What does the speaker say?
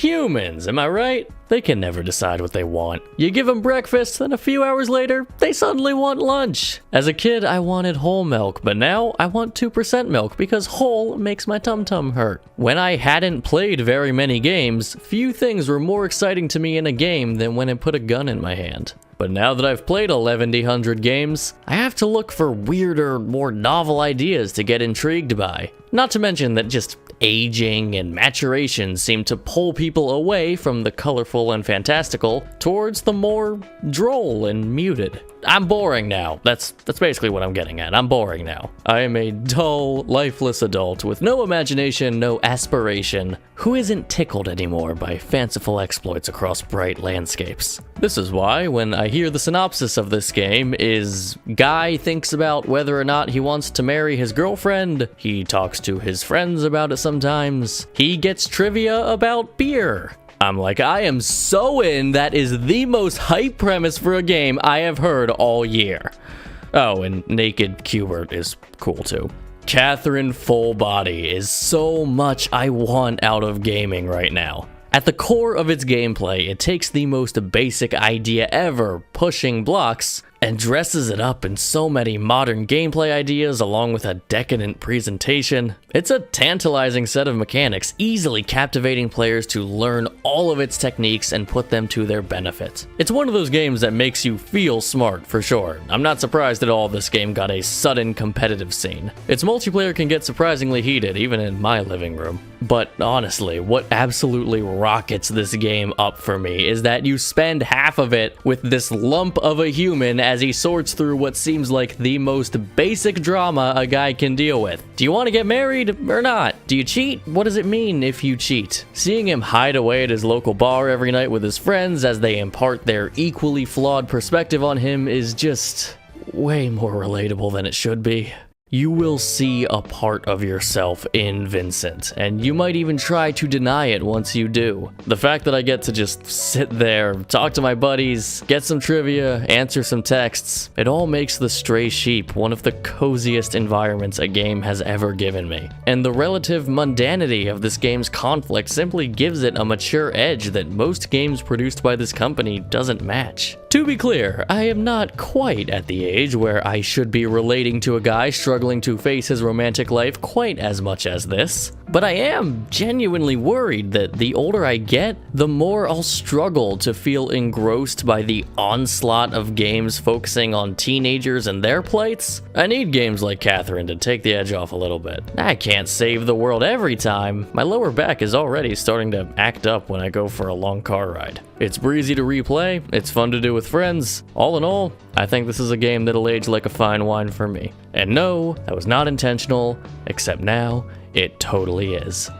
Humans, am I right? They can never decide what they want. You give them breakfast, then a few hours later, they suddenly want lunch. As a kid, I wanted whole milk, but now I want 2% milk because whole makes my tum-tum hurt. When I hadn't played very many games, few things were more exciting to me in a game than when it put a gun in my hand. But now that I've played 1,100 games, I have to look for weirder, more novel ideas to get intrigued by. Not to mention that just aging and maturation seem to pull people away from the colorful and fantastical towards the more droll and muted. I'm boring now. That's basically what I'm getting at. I'm boring now. I am a dull, lifeless adult with no imagination, no aspiration, who isn't tickled anymore by fanciful exploits across bright landscapes. This is why, when I hear the synopsis of this game is guy thinks about whether or not he wants to marry his girlfriend, he talks to his friends about it sometimes, he gets trivia about beer. I'm like, I am so in. That is the most hype premise for a game I have heard all year. Oh, and Naked Cubert is cool too. Catherine Full Body is so much I want out of gaming right now. At the core of its gameplay, it takes the most basic idea ever, pushing blocks, and dresses it up in so many modern gameplay ideas along with a decadent presentation. It's a tantalizing set of mechanics, easily captivating players to learn all of its techniques and put them to their benefit. It's one of those games that makes you feel smart, for sure. I'm not surprised at all this game got a sudden competitive scene. Its multiplayer can get surprisingly heated, even in my living room. But honestly, what absolutely rockets this game up for me is that you spend half of it with this lump of a human as he sorts through what seems like the most basic drama a guy can deal with. Do you want to get married or not? Do you cheat? What does it mean if you cheat? Seeing him hide away at his local bar every night with his friends as they impart their equally flawed perspective on him is just way more relatable than it should be. You will see a part of yourself in Vincent, and you might even try to deny it once you do. The fact that I get to just sit there, talk to my buddies, get some trivia, answer some texts, it all makes the Stray Sheep one of the coziest environments a game has ever given me. And the relative mundanity of this game's conflict simply gives it a mature edge that most games produced by this company doesn't match. To be clear, I am not quite at the age where I should be relating to a guy struggling to face his romantic life quite as much as this, but I am genuinely worried that the older I get, the more I'll struggle to feel engrossed by the onslaught of games focusing on teenagers and their plights. I need games like Catherine to take the edge off a little bit. I can't save the world every time. My lower back is already starting to act up when I go for a long car ride. It's breezy to replay, it's fun to do with friends. All in all, I think this is a game that'll age like a fine wine for me. And no, that was not intentional, except now it totally is.